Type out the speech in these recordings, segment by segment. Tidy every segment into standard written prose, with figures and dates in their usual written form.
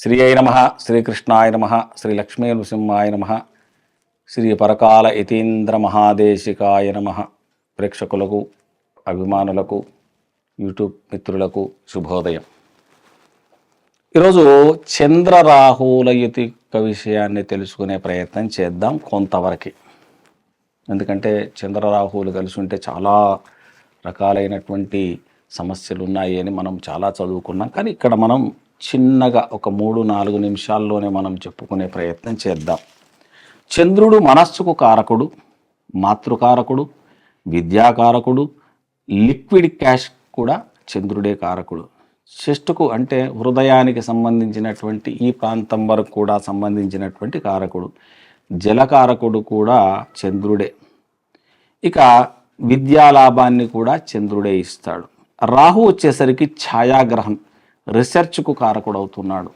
శ్రీ అయి నమ, శ్రీకృష్ణాయ నమ, శ్రీ లక్ష్మీ నృసింహాయ నమ, శ్రీ పరకాల యతీంద్ర మహాదేశికాయ నమ. ప్రేక్షకులకు, అభిమానులకు, యూట్యూబ్ మిత్రులకు శుభోదయం. ఈరోజు చంద్రరాహువుల యుతిక విషయాన్ని తెలుసుకునే ప్రయత్నం చేద్దాం కొంతవరకు. ఎందుకంటే చంద్రరాహువులు కలిసి ఉంటే చాలా రకాలైనటువంటి సమస్యలు ఉన్నాయి అని మనం చాలా చదువుకున్నాం. కానీ ఇక్కడ మనం చిన్నగా ఒక 3-4 నిమిషాల్లోనే మనం చెప్పుకునే ప్రయత్నం చేద్దాం. చంద్రుడు మనస్సుకు కారకుడు, మాతృకారకుడు, విద్యాకారకుడు, లిక్విడ్ క్యాష్ కూడా చంద్రుడే కారకుడు. చెస్టుకు అంటే హృదయానికి సంబంధించినటువంటి ఈ ప్రాంతం వరకు కూడా సంబంధించినటువంటి కారకుడు. జలకారకుడు కూడా చంద్రుడే. ఇక విద్యాలాభాన్ని కూడా చంద్రుడే ఇస్తాడు. రాహు వచ్చేసరికి ఛాయాగ్రహం, రీసెర్చ్కు కారకుడవుతున్నాడు,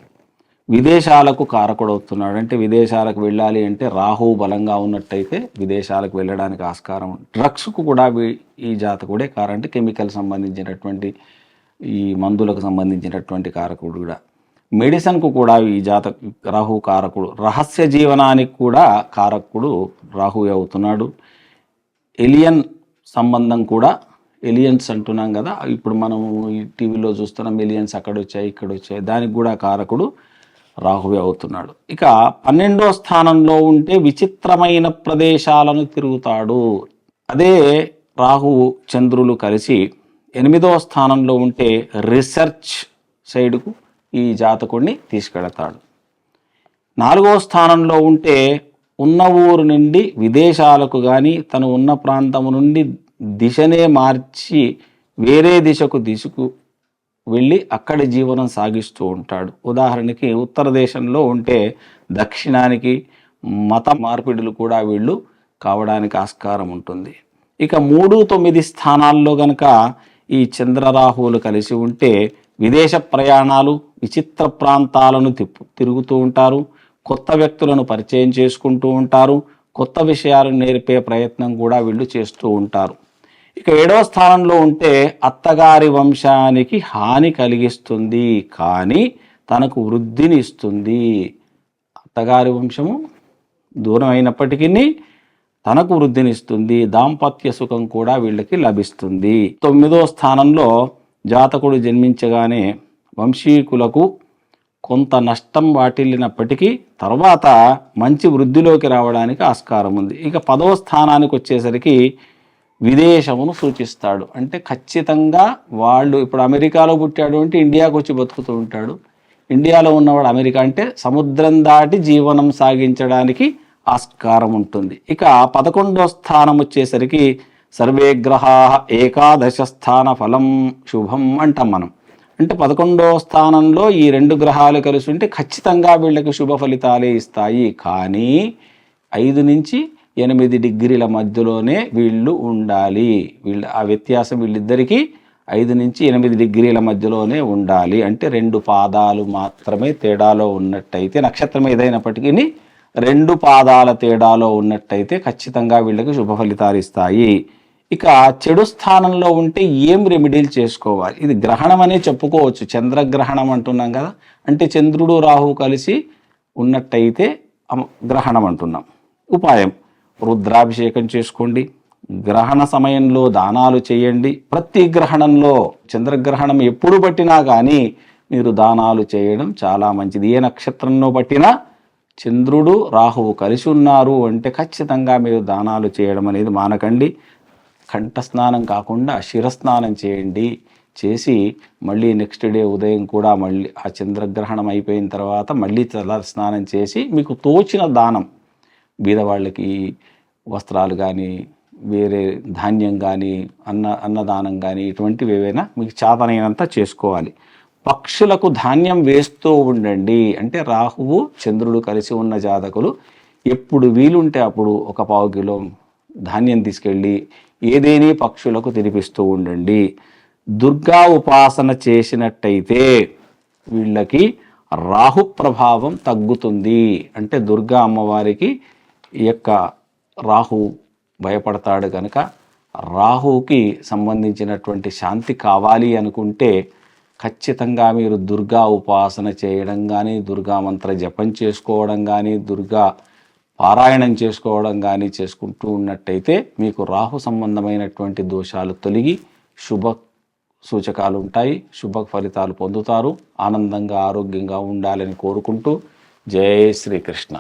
విదేశాలకు కారకుడవుతున్నాడు. అంటే విదేశాలకు వెళ్ళాలి అంటే రాహువు బలంగా ఉన్నట్టయితే విదేశాలకు వెళ్ళడానికి ఆస్కారం. డ్రగ్స్కు కూడా ఈ జాతకుడే అంటే కెమికల్ సంబంధించినటువంటి ఈ మందులకు సంబంధించినటువంటి కారకుడు కూడా. మెడిసిన్కు కూడా ఈ రాహు కారకుడు. రహస్య జీవనానికి కూడా కారకుడు రాహువే అవుతున్నాడు. ఎలియన్ సంబంధం కూడా, ఎలియన్స్ అంటున్నాం కదా, ఇప్పుడు మనం ఈ టీవీలో చూస్తున్నాం ఎలియన్స్ అక్కడ వచ్చాయి ఇక్కడ వచ్చాయి, దానికి కూడా కారకుడు రాహువే అవుతున్నాడు. ఇక 12వ స్థానంలో ఉంటే విచిత్రమైన ప్రదేశాలను తిరుగుతాడు. అదే రాహువు చంద్రులు కలిసి 8వ స్థానంలో ఉంటే రీసెర్చ్ సైడ్కు ఈ జాతకుడిని తీసుకెళతాడు. 4వ స్థానంలో ఉంటే ఉన్న ఊరు నుండి విదేశాలకు కానీ తను ఉన్న ప్రాంతం నుండి దిశనే మార్చి వేరే దిశకు వెళ్ళి అక్కడి జీవనం సాగిస్తూ ఉంటాడు. ఉదాహరణకి ఉత్తర దేశంలో ఉంటే దక్షిణానికి మత మార్పిడులు కూడా వీళ్ళు కావడానికి ఆస్కారం ఉంటుంది. ఇక 3-9 స్థానాల్లో గనక ఈ చంద్రరాహువులు కలిసి ఉంటే విదేశ ప్రయాణాలు, విచిత్ర ప్రాంతాలను తిరుగుతూ ఉంటారు, కొత్త వ్యక్తులను పరిచయం చేసుకుంటూ ఉంటారు, కొత్త విషయాలను నేర్పే ప్రయత్నం కూడా వీళ్ళు చేస్తూ ఉంటారు. ఇక 7వ స్థానంలో ఉంటే అత్తగారి వంశానికి హాని కలిగిస్తుంది కానీ తనకు వృద్ధిని ఇస్తుంది. అత్తగారి వంశము దూరం అయినప్పటికీ తనకు వృద్ధినిస్తుంది, దాంపత్య సుఖం కూడా వీళ్ళకి లభిస్తుంది. 9వ స్థానంలో జాతకుడు జన్మించగానే వంశీకులకు కొంత నష్టం వాటిల్లినప్పటికీ తర్వాత మంచి వృద్ధిలోకి రావడానికి ఆస్కారం ఉంది. ఇక 10వ స్థానానికి వచ్చేసరికి విదేశమును సూచిస్తాడు. అంటే ఖచ్చితంగా వాళ్ళు ఇప్పుడు అమెరికాలో పుట్టాడు అంటే ఇండియాకు వచ్చి బతుకుతూ ఉంటాడు. ఇండియాలో ఉన్నవాడు అమెరికా అంటే సముద్రం దాటి జీవనం సాగించడానికి ఆస్కారం ఉంటుంది. ఇక 11వ స్థానం వచ్చేసరికి సర్వే గ్రహా ఏకాదశ స్థాన ఫలం శుభం అంటాం మనం. అంటే 11వ స్థానంలో ఈ 2 గ్రహాలు కలిసి ఉంటే ఖచ్చితంగా వీళ్ళకి శుభ ఫలితాలే ఇస్తాయి. కానీ 5 నుంచి 8 డిగ్రీల మధ్యలోనే వీళ్ళు ఉండాలి. ఆ వ్యత్యాసం వీళ్ళిద్దరికీ 5 నుంచి 8 డిగ్రీల మధ్యలోనే ఉండాలి. అంటే 2 పాదాలు మాత్రమే తేడాలో ఉన్నట్టయితే, నక్షత్రం ఏదైనప్పటికీ 2 పాదాల తేడాలో ఉన్నట్టయితే ఖచ్చితంగా వీళ్ళకి శుభ ఫలితాలు ఇస్తాయి. ఇక చెడు స్థానంలో ఉంటే ఏం రెమెడీలు చేసుకోవాలి? ఇది గ్రహణం అనే చెప్పుకోవచ్చు. చంద్రగ్రహణం అంటున్నాం కదా, అంటే చంద్రుడు రాహువు కలిసి ఉన్నట్టయితే గ్రహణం అంటున్నాం. ఉపాయం: రుద్రాభిషేకం చేసుకోండి, గ్రహణ సమయంలో దానాలు చేయండి. ప్రతి గ్రహణంలో, చంద్రగ్రహణం ఎప్పుడు పట్టినా కానీ మీరు దానాలు చేయడం చాలా మంచిది. ఏ నక్షత్రంలో పట్టినా చంద్రుడు రాహువు కలిసి ఉన్నారు అంటే ఖచ్చితంగా మీరు దానాలు చేయడం అనేది మానకండి. కంఠస్నానం కాకుండా శిరస్నానం చేయండి. చేసి మళ్ళీ నెక్స్ట్ డే ఉదయం కూడా మళ్ళీ ఆ చంద్రగ్రహణం అయిపోయిన తర్వాత మళ్ళీ స్నానం చేసి మీకు తోచిన దానం, బీదవాళ్ళకి వస్త్రాలు కానీ, వేరే ధాన్యం కానీ, అన్నదానం కానీ, ఇటువంటివి ఏవైనా మీకు చేతనైనంత చేసుకోవాలి. పక్షులకు ధాన్యం వేస్తూ ఉండండి. అంటే రాహువు చంద్రుడు కలిసి ఉన్న జాతకులు ఎప్పుడు వీలుంటే అప్పుడు ఒక 1/4 కిలో ధాన్యం తీసుకెళ్ళి ఏదేని పక్షులకు తినిపిస్తూ ఉండండి. దుర్గా ఉపాసన చేసినట్టయితే వీళ్ళకి రాహు ప్రభావం తగ్గుతుంది. అంటే దుర్గా అమ్మవారికి ఈ యొక్క రాహు భయపడతాడు కనుక రాహుకి సంబంధించినటువంటి శాంతి కావాలి అనుకుంటే ఖచ్చితంగా మీరు దుర్గా ఉపాసన చేయడం కానీ, దుర్గా మంత్ర జపం చేసుకోవడం కానీ, దుర్గా పారాయణం చేసుకోవడం కానీ చేసుకుంటూ ఉన్నట్టయితే మీకు రాహు సంబంధమైనటువంటి దోషాలు తొలగి శుభ సూచకాలు ఉంటాయి, శుభ ఫలితాలు పొందుతారు. ఆనందంగా ఆరోగ్యంగా ఉండాలని కోరుకుంటూ జై శ్రీకృష్ణ.